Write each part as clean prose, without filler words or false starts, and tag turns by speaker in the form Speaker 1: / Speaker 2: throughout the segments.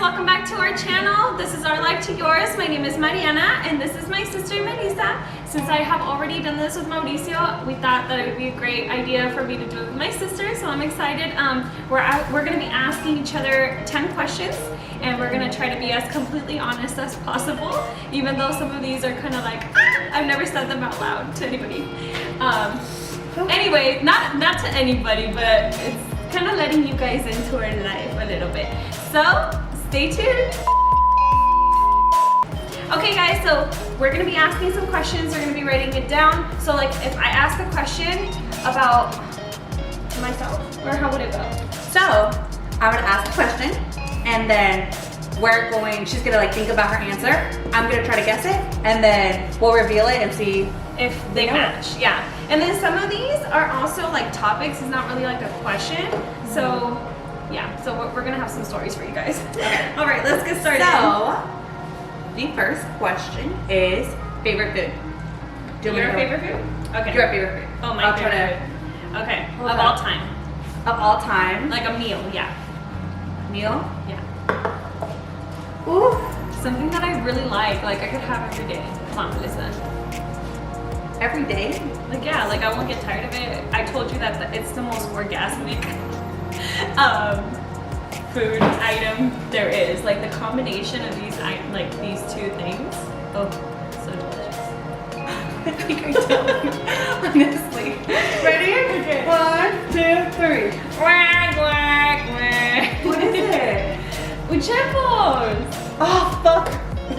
Speaker 1: welcome back to our channel. This is Our Life to Yours. My name is Mariana and this is my sister Melissa. Since I have already done this with Mauricio, we thought that it would be a great idea for me to do it with my sister, so I'm excited. We're going to be asking each other 10 questions and we're going to try to be as completely honest as possible, even though some of these are kind of like, I've never said them out loud to anybody. Anyway, not to anybody, but it's kind of letting you guys into our life a little bit. So, stay tuned. Okay guys, so we're gonna be asking some questions, we're gonna be writing it down. So like if I ask a question about myself, or how would it go?
Speaker 2: So, I'm gonna ask a question, and then she's gonna like think about her answer. I'm gonna try to guess it, and then we'll reveal it and see
Speaker 1: if they match. Yeah. And then some of these are also like topics, it's not really like a question. So yeah, so we're gonna have some stories for you guys.
Speaker 2: Okay.
Speaker 1: All right, let's get started.
Speaker 2: So, the first question is favorite food.
Speaker 1: Your favorite food? Okay.
Speaker 2: Your favorite food.
Speaker 1: Oh, my favorite food. Okay,
Speaker 2: Hold
Speaker 1: of
Speaker 2: on.
Speaker 1: all time.
Speaker 2: Of all time.
Speaker 1: Like a meal, yeah.
Speaker 2: Meal?
Speaker 1: Yeah.
Speaker 2: Ooh.
Speaker 1: Something that I really like I could have every day. Come on, listen.
Speaker 2: Every day?
Speaker 1: Like yeah, like I won't get tired of it. I told you that it's the most orgasmic food item there is. Like the combination of these two things. Oh, so delicious.
Speaker 2: I think I tell you. Honestly. Ready?
Speaker 1: Okay.
Speaker 2: 1, 2, 3.
Speaker 1: Quack, quack, quack.
Speaker 2: What is it?
Speaker 1: Uchepos.
Speaker 2: Oh, fuck.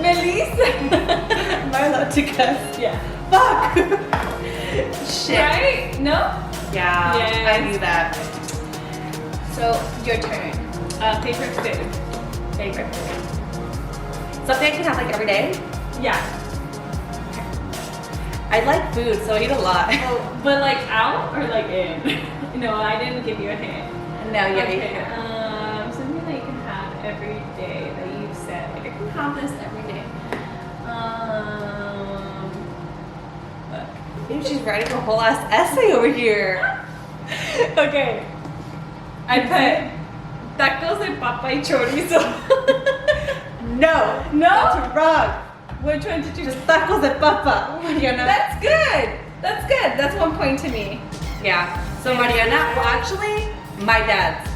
Speaker 1: Melissa.
Speaker 2: Am I allowed to guess?
Speaker 1: Yeah.
Speaker 2: Fuck. Shit.
Speaker 1: Right? No?
Speaker 2: Yeah,
Speaker 1: Yes.
Speaker 2: I knew that.
Speaker 1: So, your turn. Favorite food. Favorite food.
Speaker 2: Something I can have like every day?
Speaker 1: Yeah.
Speaker 2: I like food, so I eat a lot.
Speaker 1: Oh, but like out or like in? No, I didn't give you a hint.
Speaker 2: No, yeah,
Speaker 1: Okay.
Speaker 2: you can.
Speaker 1: Something that you can have every day that you've said. Like I can have this every day. Look.
Speaker 2: Maybe she's writing a whole ass essay over here.
Speaker 1: Okay. I put tacos de papa y chorizo.
Speaker 2: No,
Speaker 1: No?
Speaker 2: that's wrong.
Speaker 1: Which one did you?
Speaker 2: Just tacos de papa. Mariana.
Speaker 1: That's good. That's good. That's 1 point to me.
Speaker 2: Yeah. So Mariana, well actually, my dad's.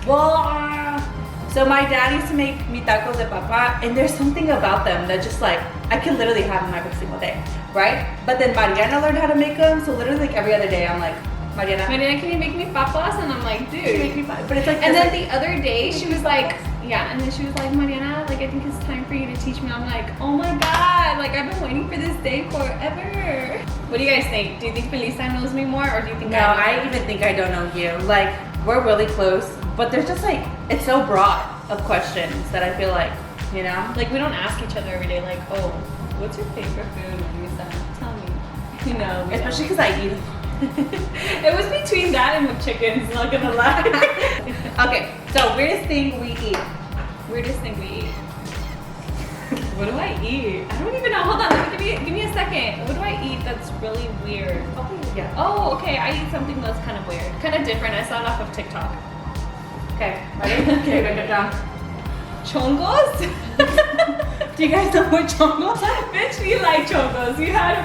Speaker 2: So my dad used to make me tacos de papa, and there's something about them that just like, I can literally have them every single day, right? But then Mariana learned how to make them, so literally like every other day I'm like, Mariana,
Speaker 1: Mariana, can you make me papas? And I'm like,
Speaker 2: can you make
Speaker 1: dude.
Speaker 2: me papa? But it's like,
Speaker 1: And then the other day, she was like, yeah, and then she was like, Mariana, like, I think it's time for you to teach me. I'm like, oh my God, like, I've been waiting for this day forever. What do you guys think? Do you think Felisa knows me more, or do you think
Speaker 2: no, I even think I don't know you. Like, we're really close, but there's just like, it's so broad of questions that I feel like, you know?
Speaker 1: Like, we don't ask each other every day, like, oh, what's your favorite food, Felisa? Tell me. You know.
Speaker 2: Especially because I eat.
Speaker 1: It was between that and McChickens, not gonna lie.
Speaker 2: Okay, so weirdest thing we eat.
Speaker 1: Weirdest thing we eat. What do I eat? I don't even know. Hold on, give me a second. What do I eat that's really weird?
Speaker 2: Yeah.
Speaker 1: Oh, okay. I eat something that's kind of weird, kind of different. I saw it off of TikTok.
Speaker 2: Okay, ready? Okay, write it down.
Speaker 1: Chongos?
Speaker 2: Do you guys know what chongos are?
Speaker 1: Bitch, we like chongos. You had a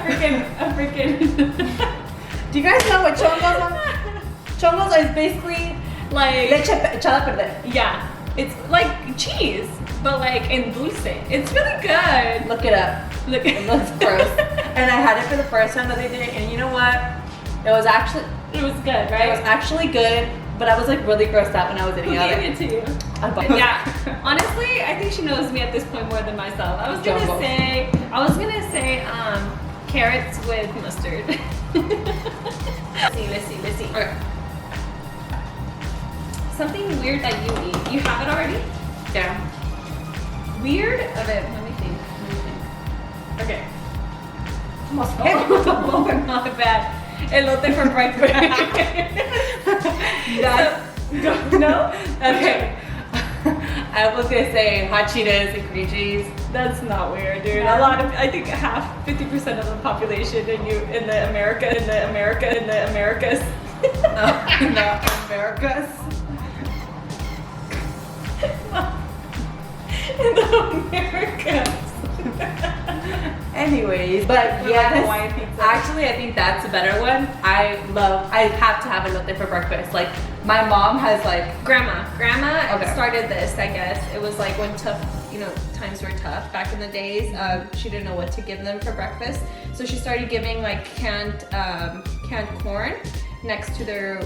Speaker 1: freaking.
Speaker 2: Do you guys know what chongos are? Chongos is basically
Speaker 1: Like
Speaker 2: leche echada a perder.
Speaker 1: yeah, it's like cheese, but like in dulce. It's really good.
Speaker 2: Look it up.
Speaker 1: Look,
Speaker 2: It looks gross. And I had it for the first time the other day, and you know what? It was actually good, but I was like really grossed out when I was
Speaker 1: Who
Speaker 2: eating
Speaker 1: gave
Speaker 2: it.
Speaker 1: it to you?
Speaker 2: I bought-
Speaker 1: Yeah, honestly, I think she knows me at this point more than myself. I was gonna
Speaker 2: Jumbo.
Speaker 1: say carrots with mustard. Let's see.
Speaker 2: Okay.
Speaker 1: Something weird that you eat. You have it already?
Speaker 2: Yeah.
Speaker 1: Weird? Okay, let me think. Okay.
Speaker 2: Okay.
Speaker 1: Oh, not bad. Elote for breakfast. No?
Speaker 2: Okay. I was gonna say hot Cheetos and cream cheese.
Speaker 1: That's not weird, dude.
Speaker 2: No.
Speaker 1: A lot of, I think 50% of the population in the Americas.
Speaker 2: No, Americas.
Speaker 1: in the Americas.
Speaker 2: Anyways, but
Speaker 1: Or like
Speaker 2: yes,
Speaker 1: Hawaiian pizza.
Speaker 2: actually, I think that's a better one. I have to have elote for breakfast. Like, my mom has like,
Speaker 1: Grandma
Speaker 2: Okay.
Speaker 1: started this, I guess. It was like when times were tough back in the days. She didn't know what to give them for breakfast, so she started giving like canned corn next to their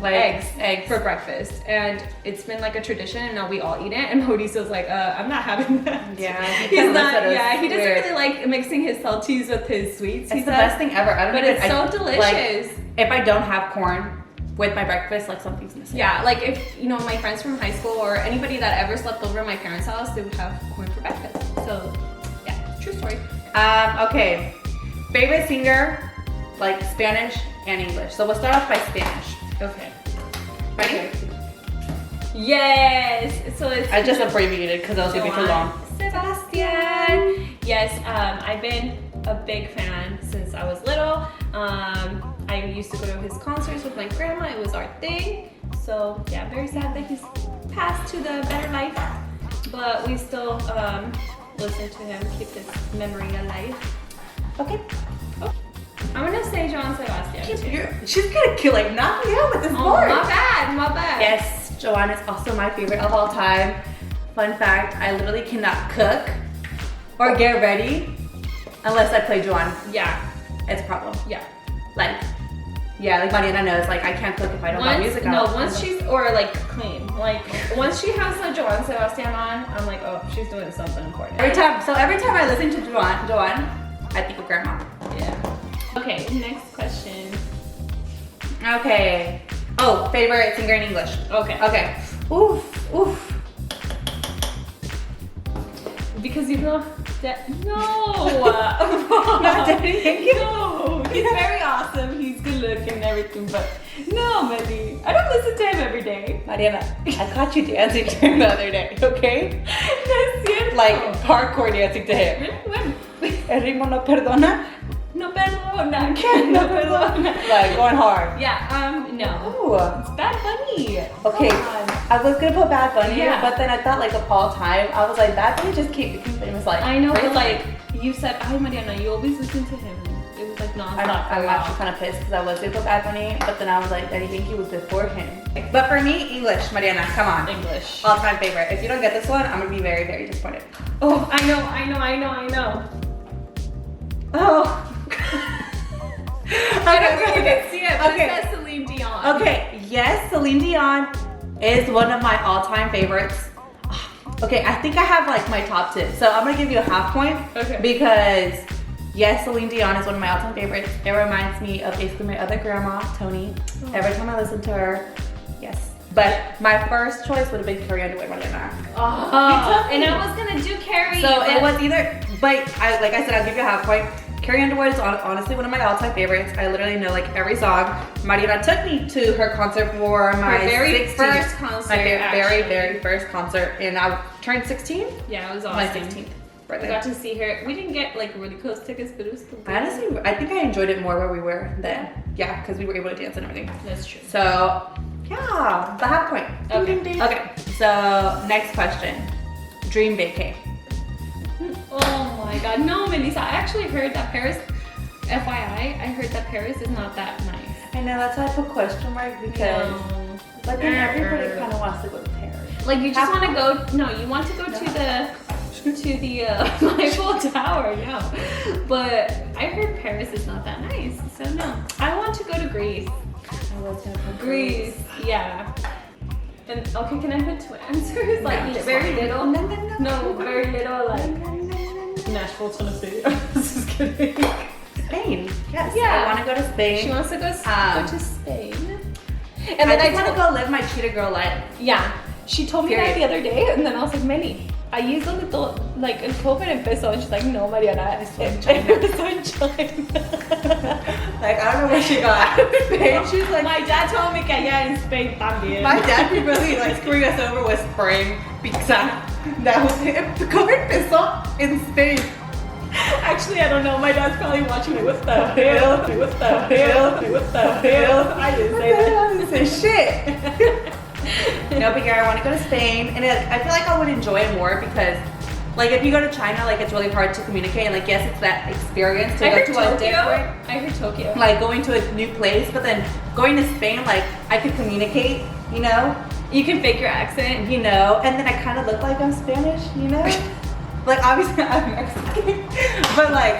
Speaker 1: eggs for breakfast, and it's been like a tradition. And now we all eat it. And Mauricio's like, I'm not having that.
Speaker 2: Yeah, he
Speaker 1: he's
Speaker 2: kinda
Speaker 1: not.
Speaker 2: looks at us
Speaker 1: Yeah, he doesn't
Speaker 2: weird.
Speaker 1: really like mixing his saltines with his sweets.
Speaker 2: it's the best thing ever. I don't
Speaker 1: But
Speaker 2: even,
Speaker 1: it's so
Speaker 2: I-
Speaker 1: delicious.
Speaker 2: Like, if I don't have corn with my breakfast, like something's missing.
Speaker 1: Yeah, like if my friends from high school or anybody that ever slept over at my parents' house, they would have corn for breakfast. So, yeah, true story.
Speaker 2: Okay. Favorite singer, like Spanish and English. So we'll start off by Spanish.
Speaker 1: Okay.
Speaker 2: Ready?
Speaker 1: Yes. So it's.
Speaker 2: I just abbreviated because that was gonna be too long.
Speaker 1: Sebastian. Yes, I've been a big fan since I was little. I used to go to his concerts with my grandma. It was our thing. So yeah, very sad that he's passed to the better life. But we still listen to him, keep his memory alive.
Speaker 2: Okay.
Speaker 1: I'm gonna say Joan Sebastian too.
Speaker 2: She's gonna kill like knock me out with this
Speaker 1: Oh,
Speaker 2: board.
Speaker 1: my bad.
Speaker 2: Yes, Joanne is also my favorite of all time. Fun fact, I literally cannot cook or get ready unless I play Joanne.
Speaker 1: Yeah.
Speaker 2: It's a problem.
Speaker 1: Yeah.
Speaker 2: Like, yeah, like Mariana knows, like I can't cook if I don't have music out.
Speaker 1: Once she's, or like clean. Like, once she has the Joan Sebastian on, I'm like, oh, she's doing something important.
Speaker 2: Every time I listen to Joanne, I think of grandma.
Speaker 1: Yeah. Okay, next question.
Speaker 2: Okay. Oh, favorite singer in English.
Speaker 1: Okay.
Speaker 2: Okay. Oof.
Speaker 1: Because you know that, no.
Speaker 2: Not Daddy Yankee?
Speaker 1: No. He's very awesome. He's good looking and everything, but no, Medi. I don't listen to him every day.
Speaker 2: Mariana, I caught you dancing to him the other day, okay?
Speaker 1: No es cierto.
Speaker 2: Like hardcore dancing to him.
Speaker 1: Really? When?
Speaker 2: El ritmo no perdona.
Speaker 1: No perdona. No perdona.
Speaker 2: Like going hard.
Speaker 1: Yeah, no.
Speaker 2: Ooh.
Speaker 1: It's Bad Bunny.
Speaker 2: Okay,
Speaker 1: Come on.
Speaker 2: I was gonna put Bad Bunny,
Speaker 1: Yeah.
Speaker 2: but then I thought like of all time, I was like, Bad Bunny just keep famous like.
Speaker 1: I know,
Speaker 2: crazy.
Speaker 1: but like you said, "Ay, Mariana, you always listen to him." It was like nonstop.
Speaker 2: I'm actually kind of pissed because I was gonna put Bad Bunny, but then I was like, Daddy Yankee was before him. But for me, English, Mariana, come on.
Speaker 1: English.
Speaker 2: All time favorite. If you don't get this one, I'm gonna be very, very disappointed.
Speaker 1: Oh, I know.
Speaker 2: Oh.
Speaker 1: I don't think you can see it, but
Speaker 2: Okay.
Speaker 1: it says Celine Dion.
Speaker 2: Okay, yes, Celine Dion is one of my all-time favorites. Okay, I think I have like my top 10. So I'm gonna give you a half point.
Speaker 1: Okay.
Speaker 2: Because yes, Celine Dion is one of my all-time favorites. It reminds me of basically my other grandma, Tony.
Speaker 1: Oh.
Speaker 2: Every time I listen to her, yes. But my first choice would have been Carrie Underwood, Mariana.
Speaker 1: Oh, and I was gonna do Carrie.
Speaker 2: So
Speaker 1: but
Speaker 2: it was either, but like I said, I'll give you a half point. Carrie Underwood is honestly one of my all-time favorites. I literally know like every song. Mariana took me to her concert for my
Speaker 1: Her very
Speaker 2: 16th
Speaker 1: first concert,
Speaker 2: My very,
Speaker 1: actually.
Speaker 2: very first concert, and I turned 16.
Speaker 1: Yeah, it was
Speaker 2: My
Speaker 1: awesome.
Speaker 2: 16th
Speaker 1: We
Speaker 2: birthday.
Speaker 1: got to see her. We didn't get like really close tickets, but it was still good.
Speaker 2: Honestly, I think I enjoyed it more where we were then. Yeah, because we were able to dance and everything.
Speaker 1: That's true.
Speaker 2: So yeah, the half point.
Speaker 1: Okay.
Speaker 2: Okay. So next question. Dream vacay.
Speaker 1: Oh my god, no, Melissa. I actually heard that Paris, FYI, I heard that Paris is not that nice.
Speaker 2: I know that's why I put question mark because,
Speaker 1: No.
Speaker 2: but then everybody kind of wants to go to Paris.
Speaker 1: Like you just
Speaker 2: Have
Speaker 1: want to go, no, you want to go to the Eiffel Tower, no. But I heard Paris is not that nice, so no. I want to go to Greece.
Speaker 2: I was gonna put
Speaker 1: Greece, yeah. And okay, can I put two answers? Like
Speaker 2: No, just
Speaker 1: very
Speaker 2: one.
Speaker 1: little?
Speaker 2: No.
Speaker 1: No, very little, like Nashville, Tennessee. Just kidding.
Speaker 2: Spain. Yes.
Speaker 1: Yeah.
Speaker 2: I want to go to Spain.
Speaker 1: She wants to go to Spain. And
Speaker 2: And
Speaker 1: then
Speaker 2: I
Speaker 1: I
Speaker 2: just want to
Speaker 1: told,
Speaker 2: go live my cheetah girl life.
Speaker 1: yeah, she told me that
Speaker 2: Period.
Speaker 1: the other day, and then I was like, Meli, ahí es donde todo, like, el COVID empezó, and she's like, no, Mariana,
Speaker 2: Eso en China.
Speaker 1: eso en China.
Speaker 2: Like I don't know where she got Spain. She's like,
Speaker 1: My dad told me que allá en Spain también.
Speaker 2: my dad be really like screwing us over with spraying pizza. That was it. The COVID empezó in Spain.
Speaker 1: Actually, I don't know. My dad's probably watching me. What the hell? What the hell? What the hell? I didn't say
Speaker 2: I
Speaker 1: that.
Speaker 2: didn't say shit. No, but yeah, I want to go to Spain, and I feel like I would enjoy it more because, like, if you go to China, like, it's really hard to communicate. And, like, yes, it's that experience to
Speaker 1: I
Speaker 2: go
Speaker 1: heard
Speaker 2: to
Speaker 1: Tokyo.
Speaker 2: a different,
Speaker 1: I heard Tokyo.
Speaker 2: like, going to a new place. But then going to Spain, like, I could communicate, you know,
Speaker 1: You can fake your accent.
Speaker 2: and then I kind of look like I'm Spanish, you know. Like, obviously I'm Mexican, but like,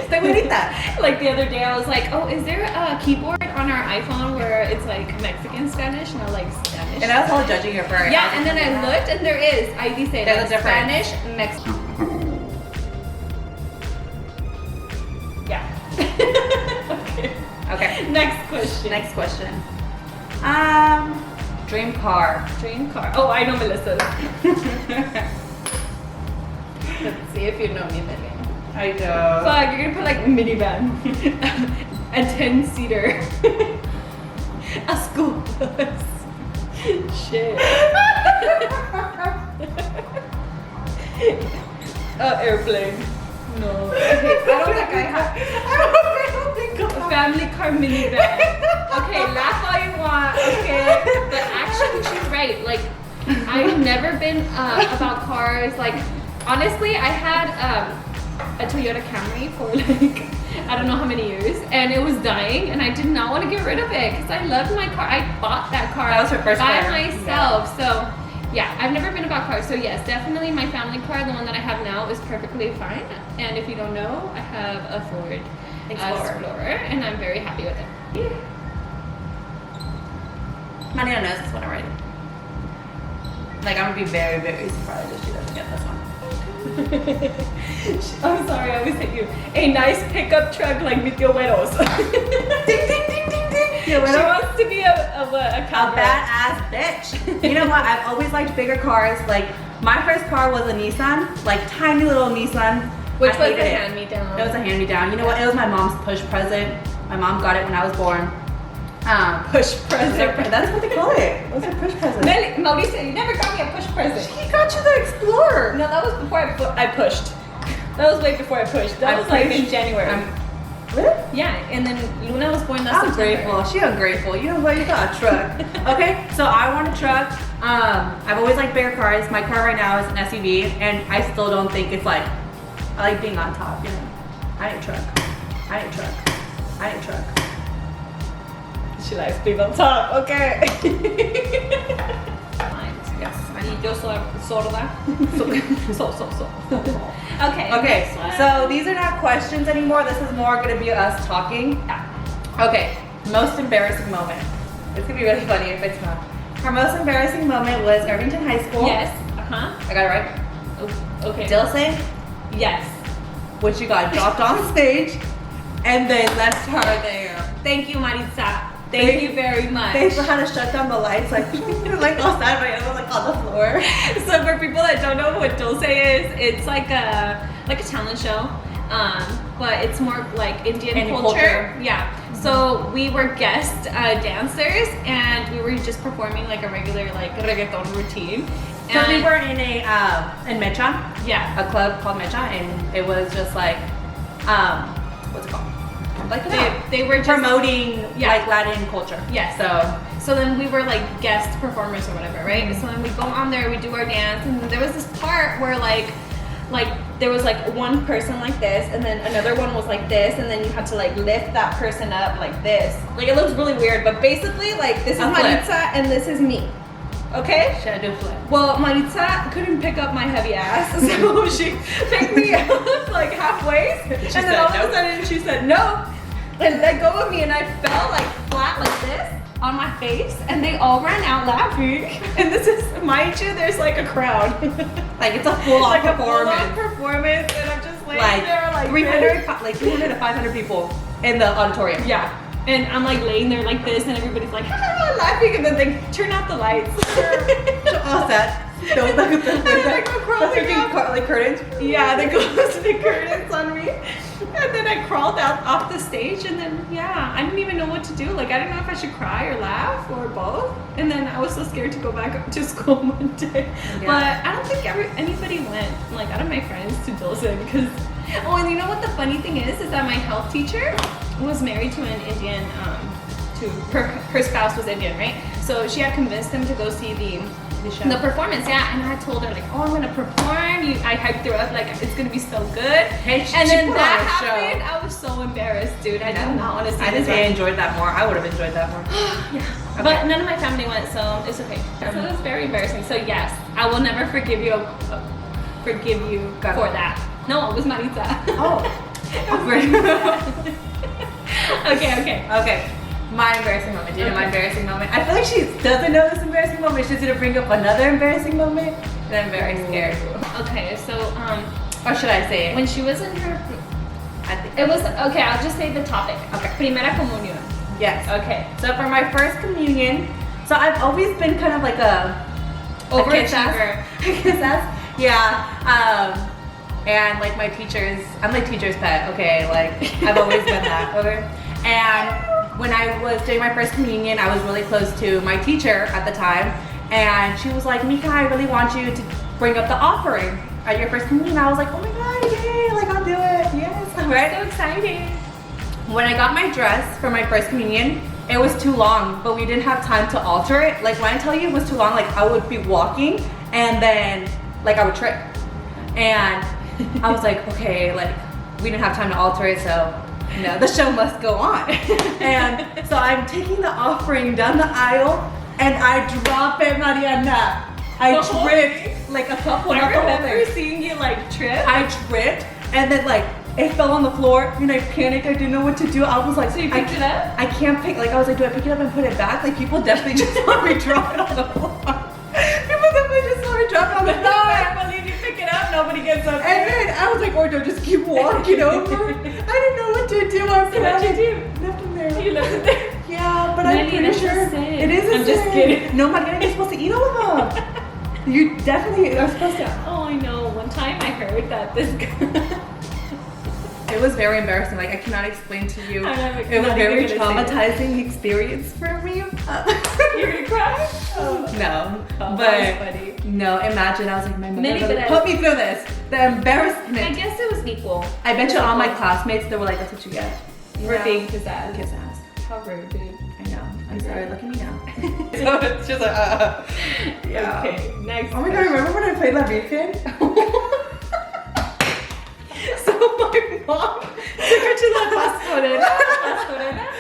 Speaker 2: señorita.
Speaker 1: Like the other day, I was like, "Oh, is there a keyboard on our iPhone where it's like Mexican Spanish, not like Spanish?"
Speaker 2: And I was all judging her for it.
Speaker 1: Yeah, and then I looked, and there is. I dice
Speaker 2: There's
Speaker 1: like
Speaker 2: a difference.
Speaker 1: Spanish, Mexican. Yeah.
Speaker 2: Okay.
Speaker 1: Next question.
Speaker 2: Next question. Dream car.
Speaker 1: Dream car. Oh, I know Melissa's. Let's see if you know me, Millie.
Speaker 2: I know.
Speaker 1: Fuck, you're gonna put like minivan, a 10-seater, a school bus. Shit. Airplane. No. Okay, I don't think I have.
Speaker 2: I don't think
Speaker 1: A family car minivan. Okay, laugh all you want. Okay, but actually, she's right. Like, I've never been about cars. Like, honestly, I had a Toyota Camry for like I don't know how many years, and it was dying, and I did not want to get rid of it because I loved my car. I bought that car
Speaker 2: That was her first
Speaker 1: by
Speaker 2: car.
Speaker 1: myself. So. Yeah, I've never been about cars, so yes, definitely my family car, the one that I have now, is perfectly fine. And if you don't know, I have a Ford Explorer, and I'm very happy with it.
Speaker 2: Maria knows this one already. Like, I'm gonna be very, very surprised if she doesn't get this one.
Speaker 1: I'm sorry, I always hit you. A nice pickup truck like with your widows.
Speaker 2: Ding, ding, ding, ding, ding.
Speaker 1: She wants to be a
Speaker 2: A
Speaker 1: cowgirl.
Speaker 2: badass bitch. You know what? I've always liked bigger cars. Like, my first car was a Nissan, like tiny little Nissan.
Speaker 1: Which
Speaker 2: I
Speaker 1: was
Speaker 2: hated
Speaker 1: a
Speaker 2: it.
Speaker 1: hand-me-down.
Speaker 2: It was a hand-me-down. You know what? It was my mom's push present. My mom got it when I was born.
Speaker 1: Push present.
Speaker 2: That's what they call it. It was a push present.
Speaker 1: Mauricio, you never got me a push present.
Speaker 2: He got you the Explorer.
Speaker 1: No, that was before I pushed. That was way before I pushed. That
Speaker 2: I
Speaker 1: was like in
Speaker 2: pushed.
Speaker 1: January.
Speaker 2: Really?
Speaker 1: Yeah, and then Luna was born last
Speaker 2: I'm
Speaker 1: September.
Speaker 2: grateful. She ungrateful. You know what? You got a truck. Okay, so I want a truck. I've always liked bigger cars. My car right now is an SUV, and I still don't think it's like, I like being on top, you know. I need a truck. I need a truck. I need a truck.
Speaker 1: She likes being on top, okay.
Speaker 2: Yes.
Speaker 1: Y yo soy sorda. So. Okay.
Speaker 2: Okay,
Speaker 1: next one.
Speaker 2: so these are not questions anymore. This is more gonna be us talking. Okay, most embarrassing moment. It's gonna be really funny if it's not. Her most embarrassing moment was Irvington High School.
Speaker 1: Yes. Uh-huh.
Speaker 2: I got it right.
Speaker 1: Oh, okay.
Speaker 2: Dulce,
Speaker 1: Yes.
Speaker 2: when she got dropped on stage, and they left her there.
Speaker 1: Thank you, Maritza. Thank you very much.
Speaker 2: They had to shut down the lights, like all sad, but it was like on the floor.
Speaker 1: So for people that don't know what Dulce is, it's like a talent show, but it's more like Indian culture. Yeah. So we were guest dancers, and we were just performing like a regular like reggaeton routine.
Speaker 2: So we
Speaker 1: And-
Speaker 2: were in in Mecha,
Speaker 1: Yeah.
Speaker 2: a club called Mecha, and it was just like, what's it called? Like
Speaker 1: They were just
Speaker 2: promoting
Speaker 1: Yeah.
Speaker 2: like Latin culture.
Speaker 1: Yes.
Speaker 2: So
Speaker 1: So then we were like guest performers or whatever, right? So then we go on there, we do our dance, and then there was this part where like there was like one person like this, and then another one was like this, and then you had to like lift that person up like this. Like it looks really weird, but basically like this is
Speaker 2: A flip.
Speaker 1: Maritza and this is me. Okay?
Speaker 2: should I do a flip?
Speaker 1: Well, Maritza couldn't pick up my heavy ass, so she picked me up like halfway, and
Speaker 2: said
Speaker 1: then all of
Speaker 2: no.
Speaker 1: a sudden she said no, and let go of me, and I fell like flat like this on my face, and they all ran out laughing. And this is, mind you, there's like a crowd,
Speaker 2: Like it's a full on
Speaker 1: like a
Speaker 2: performance.
Speaker 1: full-on perforance, and I'm just laying
Speaker 2: Like
Speaker 1: there like
Speaker 2: 300,
Speaker 1: this.
Speaker 2: like 300 to 500 people in the auditorium.
Speaker 1: Yeah. And I'm like laying there like this, and everybody's like laughing, and then they turn out the lights.
Speaker 2: All set. Those like the
Speaker 1: I go crawling
Speaker 2: freaking
Speaker 1: up.
Speaker 2: like curtains.
Speaker 1: Yeah, they closed the curtains on me. And then I crawled out off the stage, and then, yeah, I didn't even know what to do. Like, I didn't know if I should cry or laugh or both. And then I was so scared to go back to school one day.
Speaker 2: Yeah.
Speaker 1: But I don't think anybody went, like, out of my friends to Dulce because, oh, and you know what the funny thing is that my health teacher was married to an Indian, her spouse was Indian, right? So she had convinced him to go see the
Speaker 2: show.
Speaker 1: performance, yeah. And I told her like, oh, I'm gonna perform. I hyped her up like it's gonna be so good.
Speaker 2: Hey,
Speaker 1: and
Speaker 2: she
Speaker 1: then
Speaker 2: put
Speaker 1: that
Speaker 2: on a show.
Speaker 1: happened. I was so embarrassed, dude. I did not want to see.
Speaker 2: I think
Speaker 1: this
Speaker 2: I
Speaker 1: one.
Speaker 2: enjoyed that more. I would have enjoyed that more.
Speaker 1: Yeah.
Speaker 2: Okay.
Speaker 1: But none of my family went, so it's okay. So it was very embarrassing. So yes, I will never forgive you
Speaker 2: Got
Speaker 1: for
Speaker 2: it.
Speaker 1: that. No, it was Maritza.
Speaker 2: Oh.
Speaker 1: Okay.
Speaker 2: Okay. My embarrassing moment. Do you know my embarrassing moment? I feel like she doesn't know this embarrassing moment. She's gonna bring up another embarrassing moment, and I'm very scared.
Speaker 1: Okay, so
Speaker 2: Or should I say it?
Speaker 1: when she was in her,
Speaker 2: I think
Speaker 1: it was okay. I'll just say the topic.
Speaker 2: Okay.
Speaker 1: Primera comunión.
Speaker 2: yes.
Speaker 1: Okay.
Speaker 2: So for my first communion, so I've always been kind of like a
Speaker 1: Overachiever.
Speaker 2: Yeah. And like my teachers, I'm like teacher's pet. Okay. Like I've always been that. Okay. And when I was doing my first communion, I was really close to my teacher at the time, and she was like, Mika, I really want you to bring up the offering at your first communion. I was like, oh my god, yay! Like I'll do it. Yes. Right.
Speaker 1: So excited.
Speaker 2: When I got my dress for my first communion, it was too long, but we didn't have time to alter it. Like when I tell you it was too long, like I would be walking and then like I would trip. And I was like, okay, like we didn't have time to alter it, so no, the show must go on. And so I'm taking the offering down the aisle and I drop it, Mariana. I tripped like a couple of
Speaker 1: I remember
Speaker 2: things.
Speaker 1: seeing you like trip.
Speaker 2: I tripped and then like it fell on the floor and I panicked. I didn't know what to do. I was like,
Speaker 1: So you picked it up?
Speaker 2: I can't pick, like I was like, do I pick it up and put it back? Like people definitely just saw me drop it on the floor. People definitely just saw me drop it on the
Speaker 1: No,
Speaker 2: floor.
Speaker 1: I believe you pick it up. Nobody gets up.
Speaker 2: And then I was like, oh no, just keep walking over. I didn't know what to do. I
Speaker 1: So what'd you
Speaker 2: left him there.
Speaker 1: You left it there.
Speaker 2: Yeah, but I'm
Speaker 1: Nelly,
Speaker 2: pretty
Speaker 1: that's a
Speaker 2: sure
Speaker 1: sin.
Speaker 2: it is a
Speaker 1: I'm just
Speaker 2: sin.
Speaker 1: kidding.
Speaker 2: No, Mariana, you're supposed to eat all of them. You definitely are supposed to.
Speaker 1: Oh, I know. One time I heard that this guy.
Speaker 2: It was very embarrassing. Like I cannot explain to you.
Speaker 1: I'm not-
Speaker 2: It was
Speaker 1: not
Speaker 2: very
Speaker 1: even gonna say
Speaker 2: traumatizing experience for me.
Speaker 1: You're gonna cry?
Speaker 2: No,
Speaker 1: Oh,
Speaker 2: but
Speaker 1: that was funny.
Speaker 2: no. Imagine I was like, my mother
Speaker 1: Maybe,
Speaker 2: really
Speaker 1: but I-
Speaker 2: put me through this. The
Speaker 1: I
Speaker 2: embarrassment.
Speaker 1: guess it was equal.
Speaker 2: I bet you all my classmates they were like, that's what you get.
Speaker 1: For being pizzazz.
Speaker 2: Kiss ass.
Speaker 1: How rude, dude.
Speaker 2: I know. I'm sorry. Look at me now. So it's just like, yeah.
Speaker 1: Okay, next.
Speaker 2: Oh my god! Remember when I played La Virgen? So my mom took her to La Pastorela.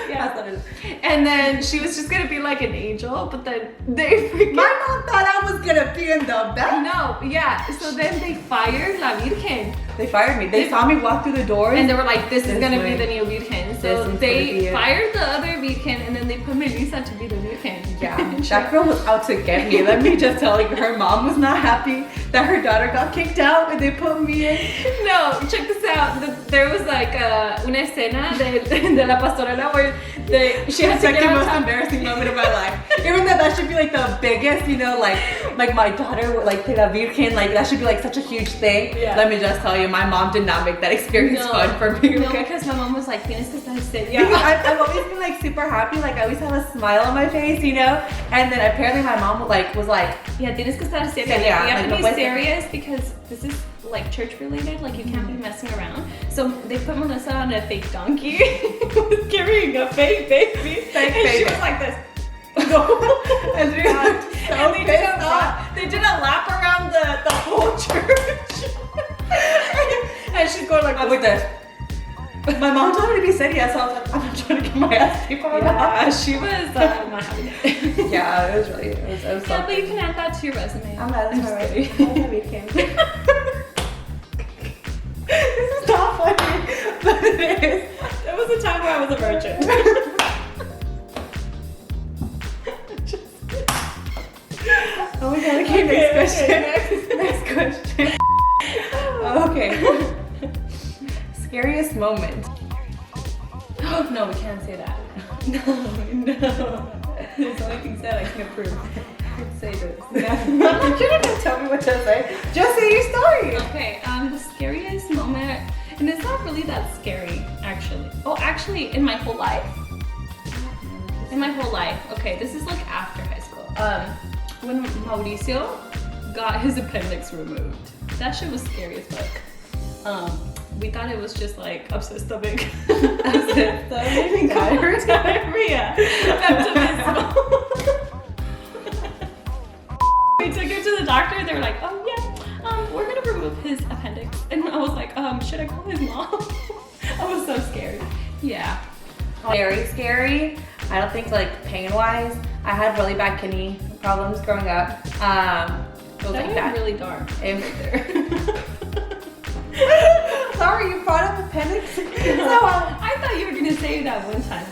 Speaker 1: Yeah. And then she was just gonna be like an angel, but then they freaking.
Speaker 2: My mom thought I was gonna be in the back.
Speaker 1: No, yeah. So then they fired La Virgen.
Speaker 2: They fired me. They saw me walk through the doors.
Speaker 1: And they were like, this is
Speaker 2: This
Speaker 1: gonna
Speaker 2: way.
Speaker 1: be the new Virgen.
Speaker 2: This
Speaker 1: So
Speaker 2: is gonna be
Speaker 1: they
Speaker 2: it.
Speaker 1: fired the other Virgen and then they put Melissa to be the Virgen.
Speaker 2: yeah, that girl was out to get me. Let me just tell you, her mom was not happy that her daughter got kicked out and they put me in.
Speaker 1: No, check this out. There was like una escena de la pastorela where she had
Speaker 2: It's
Speaker 1: to
Speaker 2: like
Speaker 1: get
Speaker 2: the
Speaker 1: on
Speaker 2: most
Speaker 1: top.
Speaker 2: embarrassing moment of my life. Even though that should be like the biggest, you know, like my daughter like play La Virgen, like that should be like such a huge thing.
Speaker 1: Yeah.
Speaker 2: Let me just tell you, my mom did not make that experience
Speaker 1: No.
Speaker 2: fun for me.
Speaker 1: No,
Speaker 2: Okay?
Speaker 1: because my mom was like, tienes que estar
Speaker 2: Because
Speaker 1: seria.
Speaker 2: I've always been like super happy, like I always have a smile on my face, you know. And then apparently my mom was like,
Speaker 1: Yeah, tienes que estar seria.
Speaker 2: Yeah,
Speaker 1: you have
Speaker 2: like,
Speaker 1: to be
Speaker 2: no puedes-
Speaker 1: serious because this is like church related. Like you can't be messing around. So they put Melissa on a fake donkey, carrying a fake baby,
Speaker 2: Fake
Speaker 1: and she
Speaker 2: baby.
Speaker 1: was like this.
Speaker 2: and she was so
Speaker 1: And they did,
Speaker 2: pissed off.
Speaker 1: they did a lap around the whole church. And she's going like
Speaker 2: I'm with this. My mom told me to be serious, so I was like, I'm not trying to get my ass kicked by
Speaker 1: Yeah, she was not having it.
Speaker 2: Yeah, it was really, it was so
Speaker 1: Yeah, but you can add that to your resume.
Speaker 2: I'm not
Speaker 1: just
Speaker 2: already.
Speaker 1: kidding.
Speaker 2: This is not funny, but it is.
Speaker 1: There was a time where I was a virgin.
Speaker 2: Oh my god, okay, next
Speaker 1: Okay,
Speaker 2: question. Next question. Okay. Scariest moment.
Speaker 1: No, we can't say that. No. There's only things that I can approve. Say this.
Speaker 2: I'm not sure to tell me what to say. Just say your story.
Speaker 1: Okay, the scariest moment, and it's not really that scary, actually. Oh, actually, in my whole life. In my whole life. Okay, this is like after high school. When Mauricio got his appendix removed. That shit was scary as fuck. We thought it was just like upset stomach. Upset stomach.
Speaker 2: Diarrhea.
Speaker 1: Diarrhea. Baptismal. they were like, oh yeah, we're gonna remove his appendix. And I was like, should I call his mom? I was so scared. Yeah.
Speaker 2: Very scary. I don't think like pain-wise. I had really bad kidney problems growing up. It was like that.
Speaker 1: Really dark.
Speaker 2: It was Sorry, you brought up appendix. So,
Speaker 1: I thought you were gonna say that one time.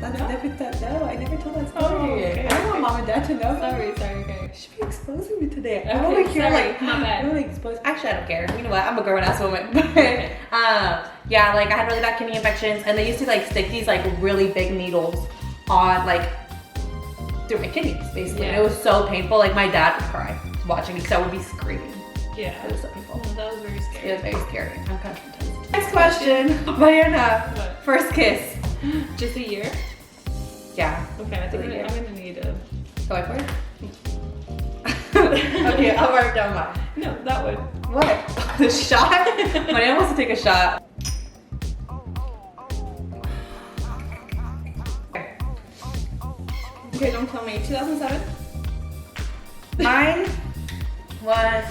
Speaker 2: no, I never told that story.
Speaker 1: Oh, okay,
Speaker 2: I don't want mom and dad to know.
Speaker 1: Sorry, okay.
Speaker 2: You should be exposing me today. I
Speaker 1: Okay,
Speaker 2: don't want to hear
Speaker 1: sorry,
Speaker 2: like
Speaker 1: my bad.
Speaker 2: I don't want to expose. Actually, I don't care. You know what? I'm a grown ass woman. But yeah, like I had really bad kidney infections, and they used to like stick these like really big needles on like through my kidneys, basically.
Speaker 1: Yeah.
Speaker 2: And it was so painful. Like my dad would cry watching me because I would be screaming.
Speaker 1: Yeah.
Speaker 2: It was so painful.
Speaker 1: Oh, that was very
Speaker 2: It
Speaker 1: scary.
Speaker 2: was very scary. I'm kind of traumatized. Next question, Mariana.
Speaker 1: What?
Speaker 2: First kiss.
Speaker 1: Just a year?
Speaker 2: Yeah.
Speaker 1: Okay, I think
Speaker 2: Really
Speaker 1: I'm gonna need a.
Speaker 2: Go for it. Okay, I'll write down mine.
Speaker 1: No, that one.
Speaker 2: What? The shot? Mariana wants to take a shot.
Speaker 1: Okay, don't tell me. 2007?
Speaker 2: Mine was,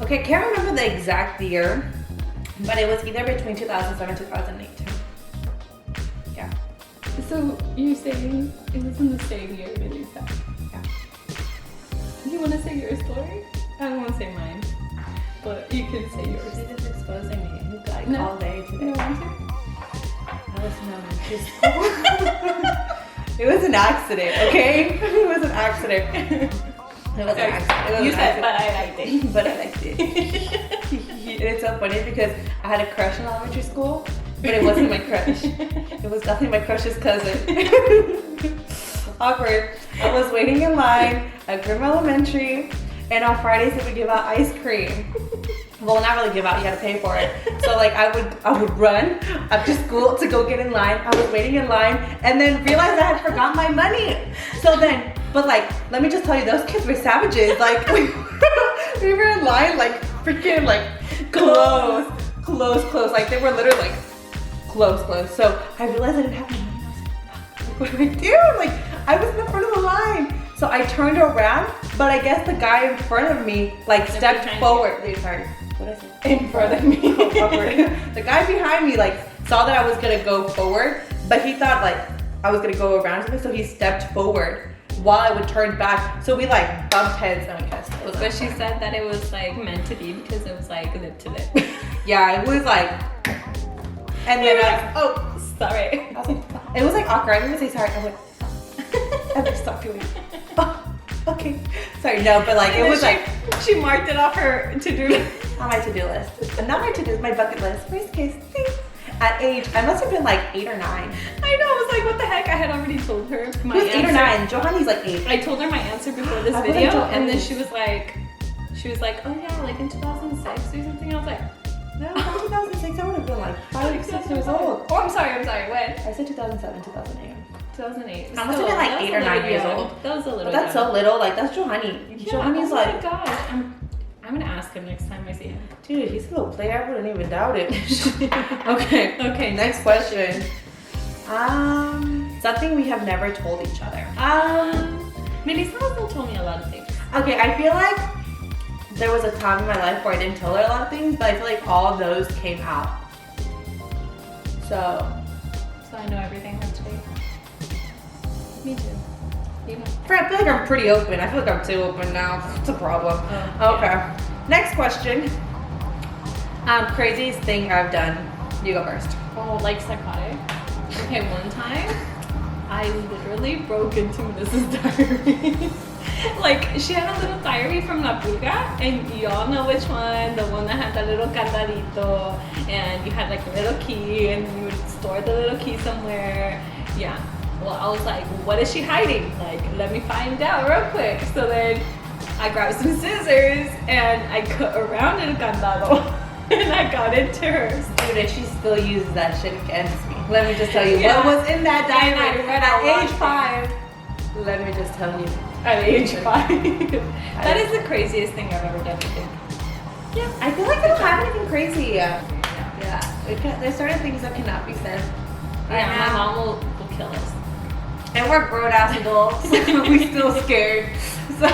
Speaker 2: okay, I can't remember the exact year, but it was either between 2007 and 2008. Yeah.
Speaker 1: So you're saying it was in the same year that you said?
Speaker 2: Yeah.
Speaker 1: You want to say your story? I don't want to say mine, but you can say yours.
Speaker 2: You're just exposing me like
Speaker 1: No.
Speaker 2: all day
Speaker 1: You
Speaker 2: today.
Speaker 1: don't want to?
Speaker 2: I was in elementary school. It was an accident, okay? It was an accident. It was an accident. It was
Speaker 1: You
Speaker 2: an
Speaker 1: said,
Speaker 2: accident.
Speaker 1: but I liked it.
Speaker 2: But I liked it. And it's so funny because I had a crush in elementary school, but it wasn't my crush. It was definitely my crush's cousin. Awkward. I was waiting in line at Grimm Elementary, and on Fridays they would give out ice cream. Well, not really give out, you had to pay for it. So like I would run after school to go get in line. I was waiting in line and then realized I had forgotten my money. So then, but like, let me just tell you, those kids were savages. Like we were in line like freaking like close. Like they were literally like close. So I realized I didn't have my money. I was like, fuck, what do I do? Like I was in the front of the line. So I turned around, but I guess the guy in front of me like stepped forward. Wait, sorry. What did I say?
Speaker 1: In front of me.
Speaker 2: The guy behind me like saw that I was gonna go forward, but he thought like I was gonna go around me, so he stepped forward while I would turn back. So we like bumped heads and we kissed. It was
Speaker 1: But she said that it was like meant to be because it was like lip to lip.
Speaker 2: yeah, it was like, and then
Speaker 1: oh, sorry.
Speaker 2: I was like, it was like awkward. I didn't even say sorry. I went, and then stopped doing it. Oh, okay. Sorry, no, but like it was like
Speaker 1: she marked it off her to-do list.
Speaker 2: on my to-do list. Not my to-do, my bucket list. First kiss. At age, I must have been like 8 or 9.
Speaker 1: I know, I was like, what the heck? I had already told her my
Speaker 2: Who's 8 or
Speaker 1: answer.
Speaker 2: 9? Johanny's like 8.
Speaker 1: I told her my answer before this
Speaker 2: I would've
Speaker 1: video,
Speaker 2: told
Speaker 1: and then
Speaker 2: her.
Speaker 1: she was like, oh yeah, like in 2006 or something. I was like,
Speaker 2: No, 2006, I would have been like 5 or 6 years
Speaker 1: 2005.
Speaker 2: old.
Speaker 1: Oh, I'm sorry, when?
Speaker 2: I said 2007, 2008.
Speaker 1: 2008.
Speaker 2: I must have been like
Speaker 1: That was
Speaker 2: 8 or
Speaker 1: a
Speaker 2: 9
Speaker 1: little
Speaker 2: years
Speaker 1: young.
Speaker 2: old.
Speaker 1: That was a little
Speaker 2: But that's
Speaker 1: young.
Speaker 2: so little, like that's Johanny.
Speaker 1: Yeah,
Speaker 2: Johanny's
Speaker 1: oh
Speaker 2: like,
Speaker 1: my gosh. I'm gonna ask him next time I see him.
Speaker 2: dude, he's a little player, I wouldn't even doubt it. Okay.
Speaker 1: Okay,
Speaker 2: Next question. Something we have never told each other.
Speaker 1: Melissa also told me a lot of things.
Speaker 2: Okay, I feel like there was a time in my life where I didn't tell her a lot of things, but I feel like all of those came out. So,
Speaker 1: So I know everything of today. Me too. You know.
Speaker 2: I feel like I'm pretty open. I feel like I'm too open now. It's a problem.
Speaker 1: Oh,
Speaker 2: Okay. Next question. Craziest thing I've done. You go first.
Speaker 1: Oh, like psychotic. Okay, one time I literally broke into Melissa's diary. Like, she had a little diary from La Pulga, and y'all know which one, the one that had that little candadito, and you had like a little key, and you would store the little key somewhere. Yeah. Well, I was like, what is she hiding? Like, let me find out real quick. So then I grabbed some scissors, and I cut around el candado, and I got into hers.
Speaker 2: Dude, and she still uses that shit against me. Let me just tell you
Speaker 1: Yeah.
Speaker 2: what was in that
Speaker 1: And I
Speaker 2: diary
Speaker 1: read
Speaker 2: at
Speaker 1: a lot
Speaker 2: age
Speaker 1: of
Speaker 2: 5. Let me just tell you.
Speaker 1: At age 5. That is the craziest thing I've ever done, I think.
Speaker 2: Yeah, I feel like I don't have anything crazy. Yeah. There's certain things that cannot be said.
Speaker 1: Yeah, my mom will kill us.
Speaker 2: And we're grown ass adults. We still scared. So,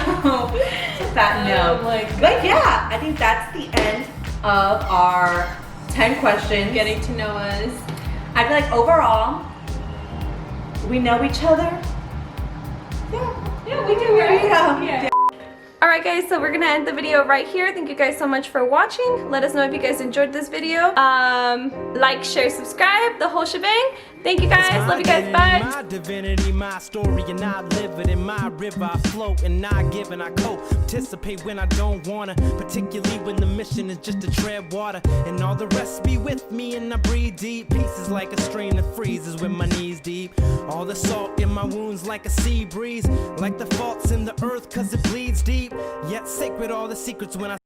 Speaker 2: that no.
Speaker 1: Oh my God.
Speaker 2: But yeah, I think that's the end of our 10 questions.
Speaker 1: Getting to know us.
Speaker 2: I feel like overall, we know each other.
Speaker 1: Yeah, we do,
Speaker 2: There you
Speaker 1: right?
Speaker 2: go.
Speaker 1: Yeah. Alright guys, so we're gonna end the video right here. Thank you guys so much for watching. Let us know if you guys enjoyed this video. Like, share, subscribe, the whole shebang. Thank you guys. Love you guys. Bye.
Speaker 3: My divinity, my story, and I live it. In my river, I float and I give and I cope. Participate when I don't wanna, particularly when the mission is just to tread water. And all the rest be with me and I breathe deep. Pieces like a stream that freezes when my knees deep. All the salt in my wounds like a sea breeze. Like the faults in the earth cause it bleeds deep. Yet sacred all the secrets when I